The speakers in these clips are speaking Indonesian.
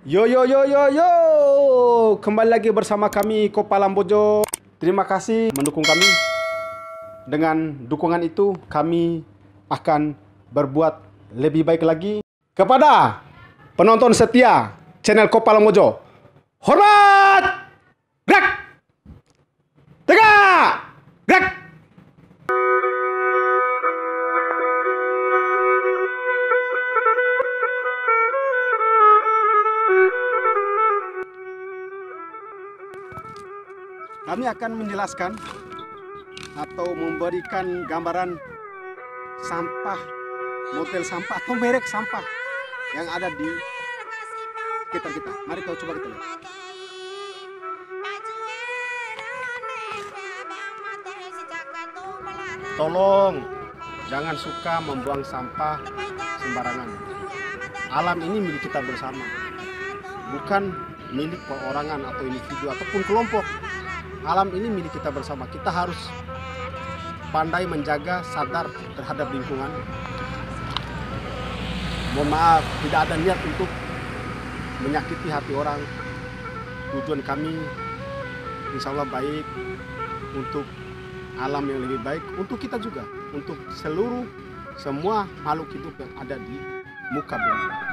Yo yo yo yo yo, kembali lagi bersama kami Kopal Lambojo. Terima kasih mendukung kami. Dengan dukungan itu kami akan berbuat lebih baik lagi. Kepada penonton setia channel Kopal Lambojo, hormat! Gerak! Tegak! Gerak! Kami akan menjelaskan atau memberikan gambaran sampah, model sampah atau merek sampah yang ada di sekitar kita. Mari kita coba kita lihat. Tolong jangan suka membuang sampah sembarangan. Alam ini milik kita bersama, bukan milik perorangan atau individu ataupun kelompok. Alam ini milik kita bersama. Kita harus pandai menjaga, sadar terhadap lingkungan. Mohon maaf, tidak ada niat untuk menyakiti hati orang. Tujuan kami insya Allah baik, untuk alam yang lebih baik, untuk kita juga, untuk semua makhluk hidup yang ada di muka bumi.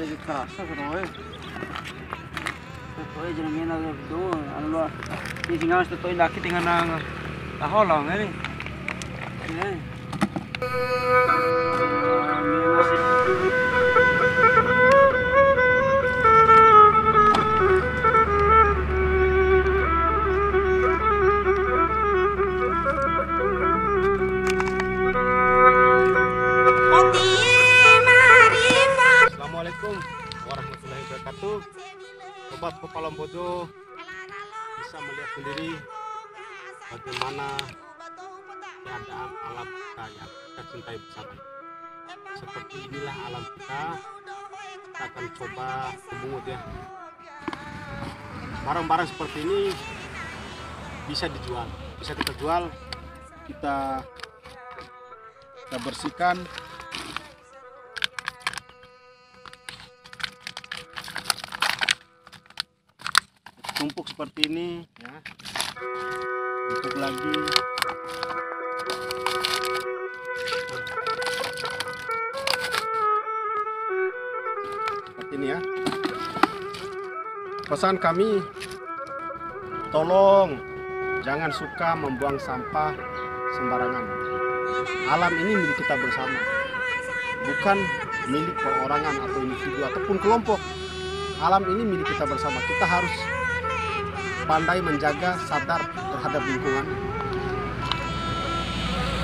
jadi kerasa keroy. Keroy jadi mina gitu. Anu lo di sini harus tuh laki tinggal nang taholong ini. Ini. Assalamualaikum warahmatullahi wabarakatuh. Sobat Kopalambojo bisa melihat sendiri bagaimana keadaan alam kita yang kita cintai bersama. Seperti inilah alam kita. Kita akan coba memungut ya. Barang-barang seperti ini bisa dijual, bisa kita jual, kita bersihkan. Tumpuk seperti ini ya, tumpuk lagi. Seperti ini ya. Pesan kami, tolong jangan suka membuang sampah sembarangan. Alam ini milik kita bersama, bukan milik perorangan atau individu ataupun kelompok. Alam ini milik kita bersama. Kita harus pandai menjaga, sadar terhadap lingkungan.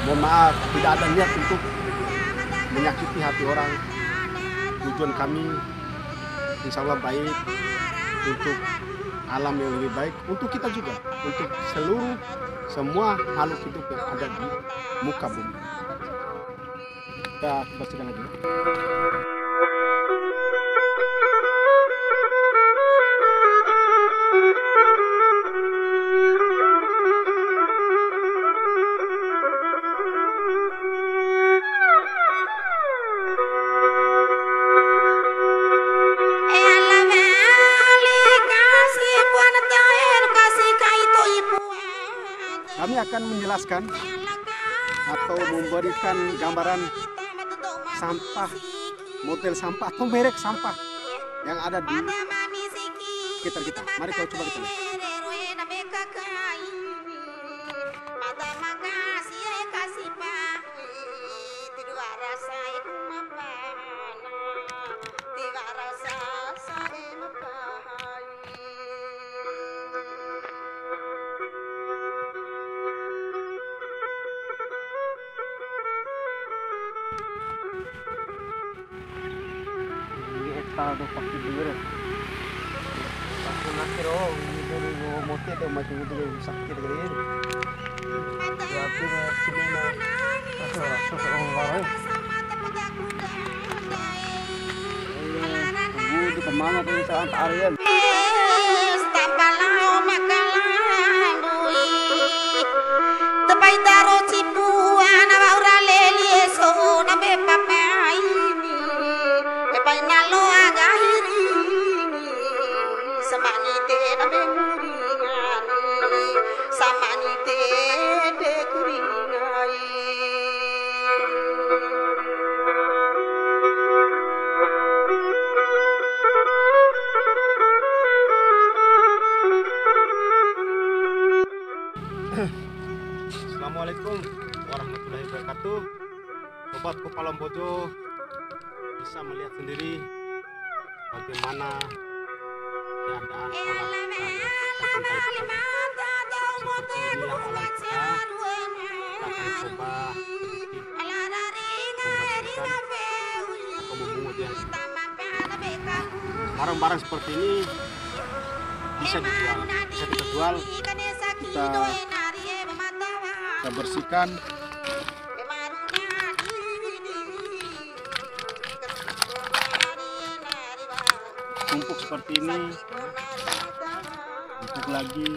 Mohon maaf, tidak ada niat untuk menyakiti hati orang. Tujuan kami insya Allah baik, untuk alam yang lebih baik, untuk kita juga, untuk semua makhluk hidup yang ada di muka bumi. Kita bersihkan lagi. Kami akan menjelaskan atau memberikan gambaran sampah, model sampah atau merek sampah yang ada di sekitar kita. Mari kita coba kita lihat. Tahu pakai dulu. Pakai nakir oh, ini dari motif atau macam itu sakit kali ini. Ya punya punya rasa orang baru. Di kemana tuh saat Aryan? Assalamualaikum warahmatullahi wabarakatuh. Sobat Kopalambojo bisa melihat sendiri bagaimana keadaan alam kita yang kita cintai bersama. Seperti inilah alam kita. Kita akan coba membersihkan atau memungut ya. Barang-barang seperti ini bisa dijual, bisa kita jual, kita bersihkan. Tumpuk seperti ini, tumpuk lagi.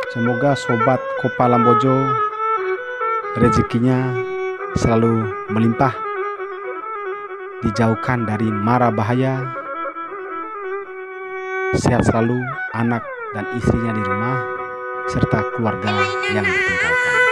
Semoga sobat Kopalambojo rezekinya selalu melimpah, dijauhkan dari mara bahaya, sehat selalu anak dan istrinya di rumah, serta keluarga yang ditinggalkan.